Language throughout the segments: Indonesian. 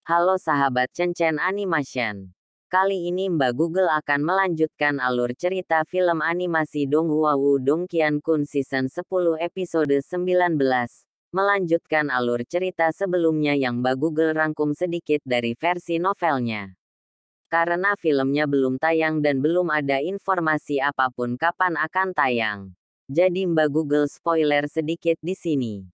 Halo sahabat Cencen Animation. Kali ini Mbak Google akan melanjutkan alur cerita film animasi Donghua Wu Dongqian Kun Season 10 episode 19. Melanjutkan alur cerita sebelumnya yang Mbak Google rangkum sedikit dari versi novelnya. Karena filmnya belum tayang dan belum ada informasi apapun kapan akan tayang. Jadi Mbak Google spoiler sedikit di sini.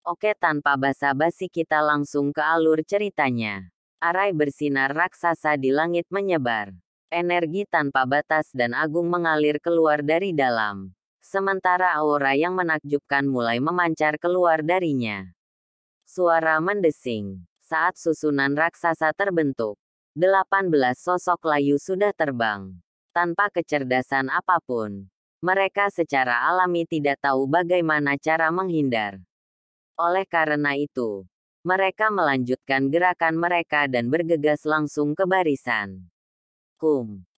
Oke, tanpa basa-basi kita langsung ke alur ceritanya. Arai bersinar raksasa di langit menyebar. Energi tanpa batas dan agung mengalir keluar dari dalam. Sementara aura yang menakjubkan mulai memancar keluar darinya. Suara mendesing. Saat susunan raksasa terbentuk, 18 sosok layu sudah terbang. Tanpa kecerdasan apapun, mereka secara alami tidak tahu bagaimana cara menghindar. Oleh karena itu, mereka melanjutkan gerakan mereka dan bergegas langsung ke barisan.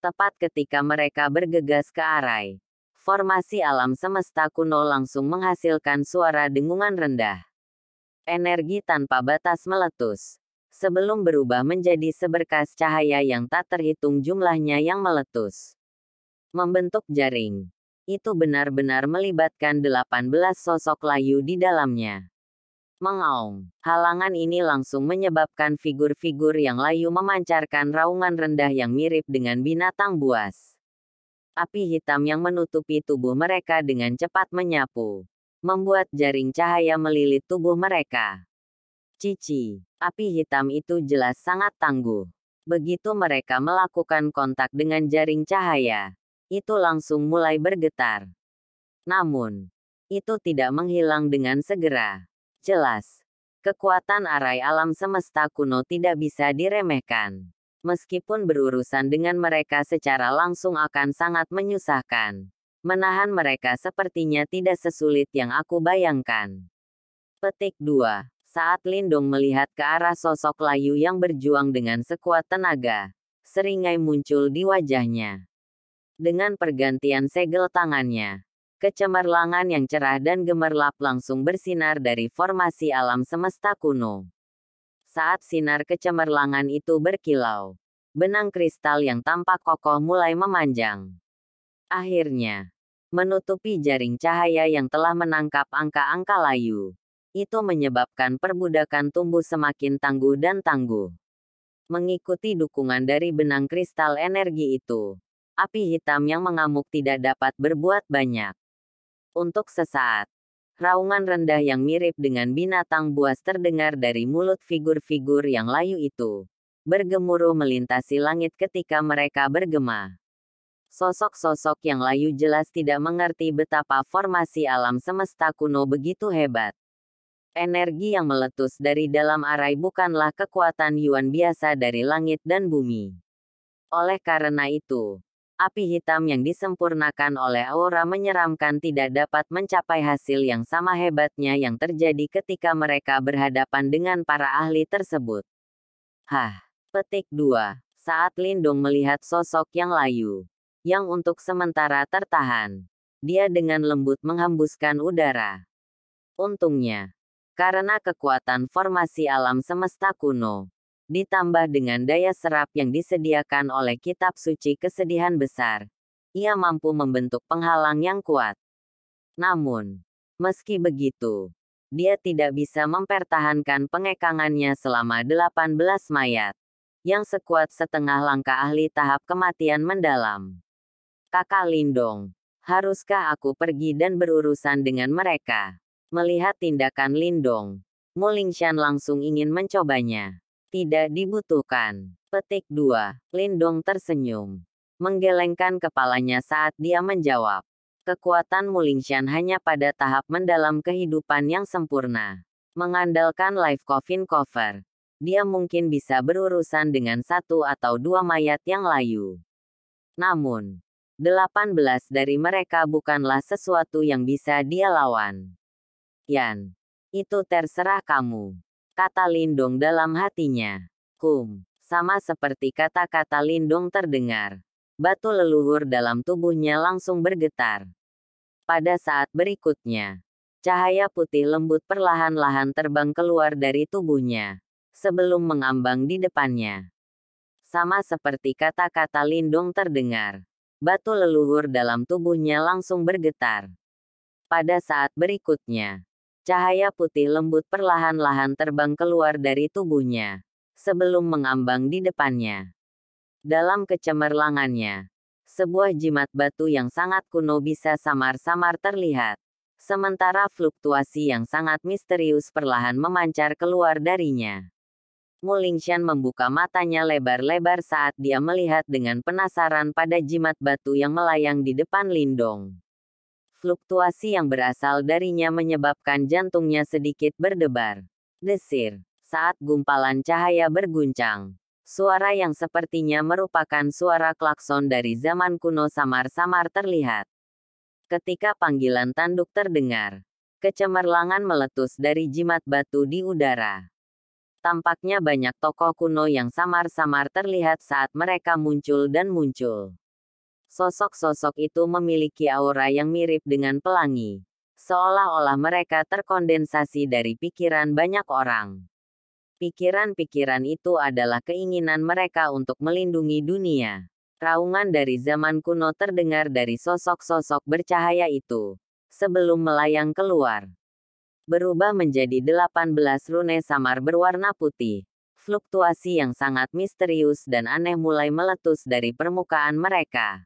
Tepat ketika mereka bergegas ke Arai, formasi alam semesta kuno langsung menghasilkan suara dengungan rendah. Energi tanpa batas meletus, sebelum berubah menjadi seberkas cahaya yang tak terhitung jumlahnya yang meletus. Membentuk jaring. Itu benar-benar melibatkan 18 sosok layu di dalamnya. Mengaung. Halangan ini langsung menyebabkan figur-figur yang layu memancarkan raungan rendah yang mirip dengan binatang buas. Api hitam yang menutupi tubuh mereka dengan cepat menyapu, membuat jaring cahaya melilit tubuh mereka. Cici. Api hitam itu jelas sangat tangguh. Begitu mereka melakukan kontak dengan jaring cahaya, itu langsung mulai bergetar. Namun, itu tidak menghilang dengan segera. Jelas, kekuatan arai alam semesta kuno tidak bisa diremehkan. Meskipun berurusan dengan mereka secara langsung akan sangat menyusahkan. Menahan mereka sepertinya tidak sesulit yang aku bayangkan. Petik 2. Saat Lindong melihat ke arah sosok layu yang berjuang dengan sekuat tenaga, seringai muncul di wajahnya. Dengan pergantian segel tangannya, kecemerlangan yang cerah dan gemerlap langsung bersinar dari formasi alam semesta kuno. Saat sinar kecemerlangan itu berkilau, benang kristal yang tampak kokoh mulai memanjang. Akhirnya, menutupi jaring cahaya yang telah menangkap angka-angka layu. Itu menyebabkan perbudakan tumbuh semakin tangguh dan tangguh. Mengikuti dukungan dari benang kristal energi itu, api hitam yang mengamuk tidak dapat berbuat banyak. Untuk sesaat, raungan rendah yang mirip dengan binatang buas terdengar dari mulut figur-figur yang layu itu. Bergemuruh melintasi langit ketika mereka bergema. Sosok-sosok yang layu jelas tidak mengerti betapa formasi alam semesta kuno begitu hebat. Energi yang meletus dari dalam arai bukanlah kekuatan Yuan biasa dari langit dan bumi. Oleh karena itu, api hitam yang disempurnakan oleh aura menyeramkan tidak dapat mencapai hasil yang sama hebatnya yang terjadi ketika mereka berhadapan dengan para ahli tersebut. Petik 2. Saat Lindong melihat sosok yang layu, yang untuk sementara tertahan, dia dengan lembut menghembuskan udara. Untungnya, karena kekuatan formasi alam semesta kuno, ditambah dengan daya serap yang disediakan oleh kitab suci kesedihan besar, ia mampu membentuk penghalang yang kuat. Namun, meski begitu, dia tidak bisa mempertahankan pengekangannya selama 18 mayat, yang sekuat setengah langkah ahli tahap kematian mendalam. Kakak Lindong, haruskah aku pergi dan berurusan dengan mereka? Melihat tindakan Lindong, Mulingshan langsung ingin mencobanya. Tidak dibutuhkan. Petik 2. Lindong tersenyum. Menggelengkan kepalanya saat dia menjawab. Kekuatan Mulingshan hanya pada tahap mendalam kehidupan yang sempurna. Mengandalkan life coffin cover, dia mungkin bisa berurusan dengan 1 atau 2 mayat yang layu. Namun, 18 dari mereka bukanlah sesuatu yang bisa dia lawan. Yan, itu terserah kamu, kata Lindong dalam hatinya. Sama seperti kata-kata Lindong terdengar, batu leluhur dalam tubuhnya langsung bergetar. Pada saat berikutnya, cahaya putih lembut perlahan-lahan terbang keluar dari tubuhnya, sebelum mengambang di depannya. Sama seperti kata-kata Lindong terdengar, batu leluhur dalam tubuhnya langsung bergetar. Pada saat berikutnya, cahaya putih lembut perlahan-lahan terbang keluar dari tubuhnya, sebelum mengambang di depannya. Dalam kecemerlangannya, sebuah jimat batu yang sangat kuno bisa samar-samar terlihat, sementara fluktuasi yang sangat misterius perlahan memancar keluar darinya. Mulingshan membuka matanya lebar-lebar saat dia melihat dengan penasaran pada jimat batu yang melayang di depan Lindong. Fluktuasi yang berasal darinya menyebabkan jantungnya sedikit berdebar. Desir. Saat gumpalan cahaya berguncang, suara yang sepertinya merupakan suara klakson dari zaman kuno samar-samar terlihat. Ketika panggilan tanduk terdengar, kecemerlangan meletus dari jimat batu di udara. Tampaknya banyak tokoh kuno yang samar-samar terlihat saat mereka muncul dan muncul. Sosok-sosok itu memiliki aura yang mirip dengan pelangi, seolah-olah mereka terkondensasi dari pikiran banyak orang. Pikiran-pikiran itu adalah keinginan mereka untuk melindungi dunia. Raungan dari zaman kuno terdengar dari sosok-sosok bercahaya itu, sebelum melayang keluar. Berubah menjadi 18 rune samar berwarna putih. Fluktuasi yang sangat misterius dan aneh mulai meletus dari permukaan mereka.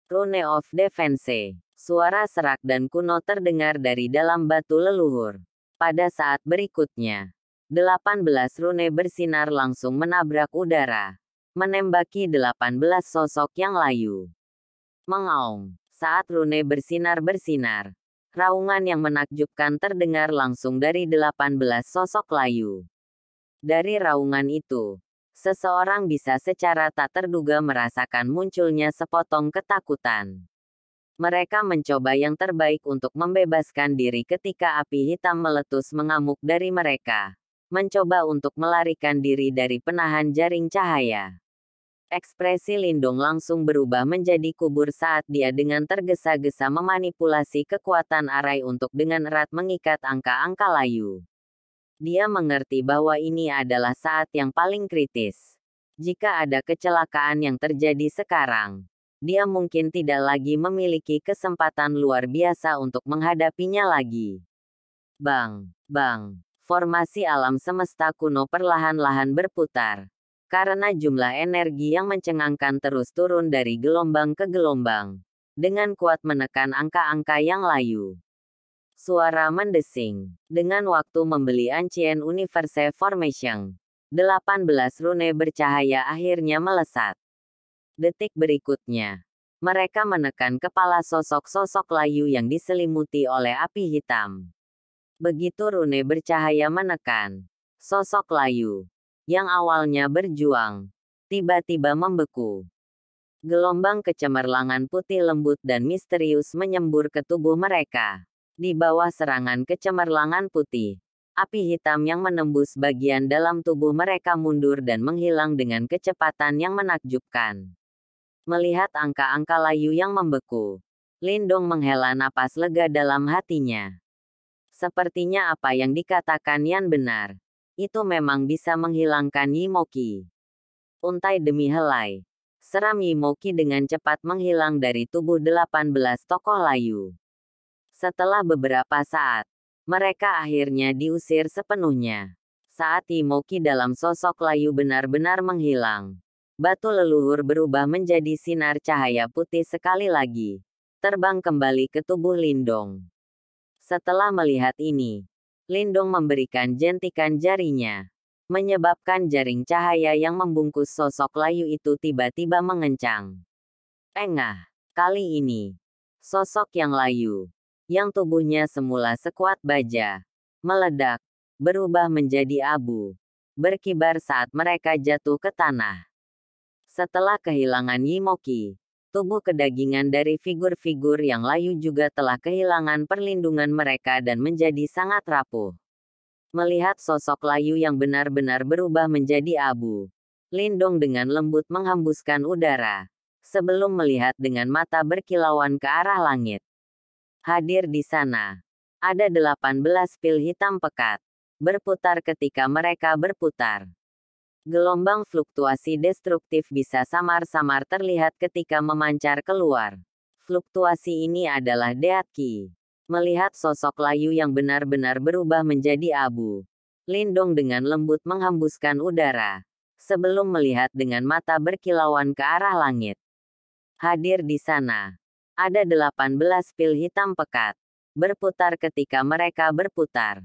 Rune of Defense. Suara serak dan kuno terdengar dari dalam batu leluhur. Pada saat berikutnya, 18 rune bersinar langsung menabrak udara, menembaki 18 sosok yang layu. Mengaung. Saat rune bersinar-bersinar, raungan yang menakjubkan terdengar langsung dari 18 sosok layu. Dari raungan itu, seseorang bisa secara tak terduga merasakan munculnya sepotong ketakutan. Mereka mencoba yang terbaik untuk membebaskan diri ketika api hitam meletus mengamuk dari mereka, mencoba untuk melarikan diri dari penahan jaring cahaya. Ekspresi Lindong langsung berubah menjadi kubur saat dia dengan tergesa-gesa memanipulasi kekuatan arai untuk dengan erat mengikat angka-angka layu. Dia mengerti bahwa ini adalah saat yang paling kritis. Jika ada kecelakaan yang terjadi sekarang, dia mungkin tidak lagi memiliki kesempatan luar biasa untuk menghadapinya lagi. Bang, bang, formasi alam semesta kuno perlahan-lahan berputar. Karena jumlah energi yang mencengangkan terus turun dari gelombang ke gelombang, dengan kuat menekan angka-angka yang layu. Suara mendesing. Dengan waktu membeli Ancient Universe Formation, 18 rune bercahaya akhirnya melesat. Detik berikutnya, mereka menekan kepala sosok-sosok layu yang diselimuti oleh api hitam. Begitu rune bercahaya menekan sosok layu yang awalnya berjuang, tiba-tiba membeku. Gelombang kecemerlangan putih lembut dan misterius menyembur ke tubuh mereka. Di bawah serangan kecemerlangan putih, api hitam yang menembus bagian dalam tubuh mereka mundur dan menghilang dengan kecepatan yang menakjubkan. Melihat angka-angka layu yang membeku, Lindong menghela napas lega dalam hatinya. Sepertinya apa yang dikatakan Yan benar. Itu memang bisa menghilangkan Yimoki. Untai demi helai, seram Yimoki dengan cepat menghilang dari tubuh 18 tokoh layu. Setelah beberapa saat, mereka akhirnya diusir sepenuhnya. Saat Yimoki dalam sosok layu benar-benar menghilang, batu leluhur berubah menjadi sinar cahaya putih sekali lagi, terbang kembali ke tubuh Lindong. Setelah melihat ini, Lindong memberikan jentikan jarinya, menyebabkan jaring cahaya yang membungkus sosok layu itu tiba-tiba mengencang. Engah, kali ini, sosok yang layu, yang tubuhnya semula sekuat baja, meledak, berubah menjadi abu, berkibar saat mereka jatuh ke tanah. Setelah kehilangan Yimoki, tubuh kedagingan dari figur-figur yang layu juga telah kehilangan perlindungan mereka dan menjadi sangat rapuh. Melihat sosok layu yang benar-benar berubah menjadi abu, Lindong dengan lembut menghembuskan udara, sebelum melihat dengan mata berkilauan ke arah langit. Hadir di sana, ada 18 pil hitam pekat. berputar ketika mereka berputar. Gelombang fluktuasi destruktif bisa samar-samar terlihat ketika memancar keluar. Fluktuasi ini adalah Deat Qi. Melihat sosok layu yang benar-benar berubah menjadi abu, Lindong dengan lembut menghembuskan udara, sebelum melihat dengan mata berkilauan ke arah langit. Hadir di sana. Ada 18 pil hitam pekat, berputar ketika mereka berputar.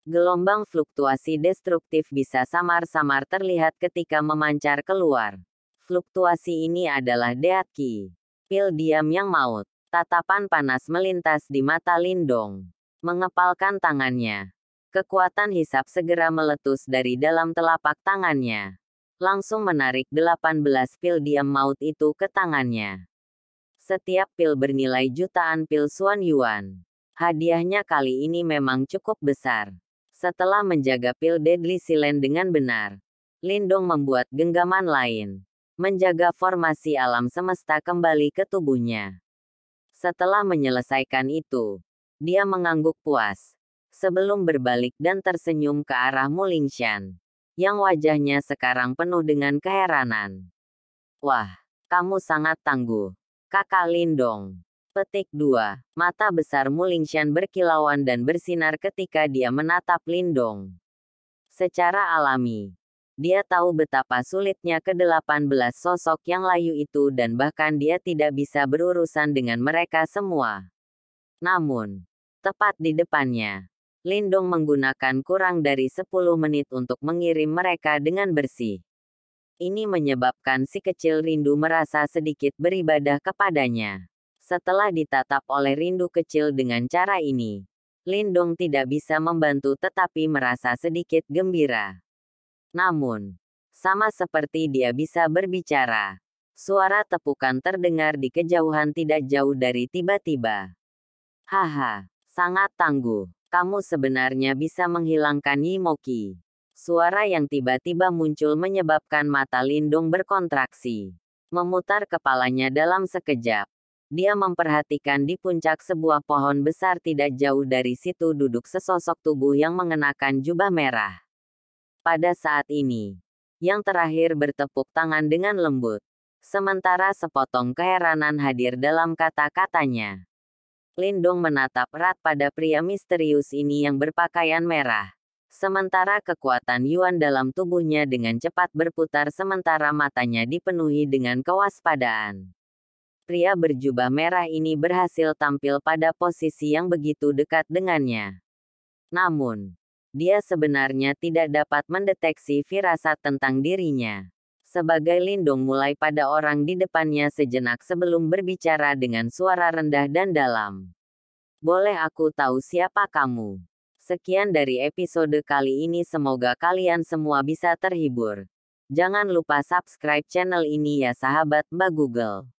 Gelombang fluktuasi destruktif bisa samar-samar terlihat ketika memancar keluar. Fluktuasi ini adalah Deat Qi. Pil diam yang maut. Tatapan panas melintas di mata Lindong. Mengepalkan tangannya. Kekuatan hisap segera meletus dari dalam telapak tangannya. Langsung menarik 18 pil diam maut itu ke tangannya. Setiap pil bernilai jutaan pil Xuan Yuan. Hadiahnya kali ini memang cukup besar. Setelah menjaga pil Deadly Silent dengan benar, Lindong membuat genggaman lain. Menjaga formasi alam semesta kembali ke tubuhnya. Setelah menyelesaikan itu, dia mengangguk puas. Sebelum berbalik dan tersenyum ke arah Mulingshan, yang wajahnya sekarang penuh dengan keheranan. Wah, kamu sangat tangguh, Kakak Lindong. Petik 2. Mata besar Mulingshan berkilauan dan bersinar ketika dia menatap Lindong. Secara alami, dia tahu betapa sulitnya ke-18 sosok yang layu itu dan bahkan dia tidak bisa berurusan dengan mereka semua. Namun, tepat di depannya, Lindong menggunakan kurang dari 10 menit untuk mengirim mereka dengan bersih. Ini menyebabkan si kecil rindu merasa sedikit beribadah kepadanya. Setelah ditatap oleh rindu kecil dengan cara ini, Lindong tidak bisa membantu tetapi merasa sedikit gembira. Namun, sama seperti dia bisa berbicara, suara tepukan terdengar di kejauhan tidak jauh dari tiba-tiba. Haha, sangat tangguh. Kamu sebenarnya bisa menghilangkan Yimoki. Suara yang tiba-tiba muncul menyebabkan mata Lindong berkontraksi. Memutar kepalanya dalam sekejap. Dia memperhatikan di puncak sebuah pohon besar tidak jauh dari situ duduk sesosok tubuh yang mengenakan jubah merah. Pada saat ini, yang terakhir bertepuk tangan dengan lembut. Sementara sepotong keheranan hadir dalam kata-katanya. Lindong menatap erat pada pria misterius ini yang berpakaian merah. Sementara kekuatan Yuan dalam tubuhnya dengan cepat berputar sementara matanya dipenuhi dengan kewaspadaan. Pria berjubah merah ini berhasil tampil pada posisi yang begitu dekat dengannya. Namun, dia sebenarnya tidak dapat mendeteksi firasat tentang dirinya. Sebagai Lindong mulai pada orang di depannya sejenak sebelum berbicara dengan suara rendah dan dalam. Boleh aku tahu siapa kamu? Sekian dari episode kali ini, semoga kalian semua bisa terhibur. Jangan lupa subscribe channel ini ya sahabat Mbak Google.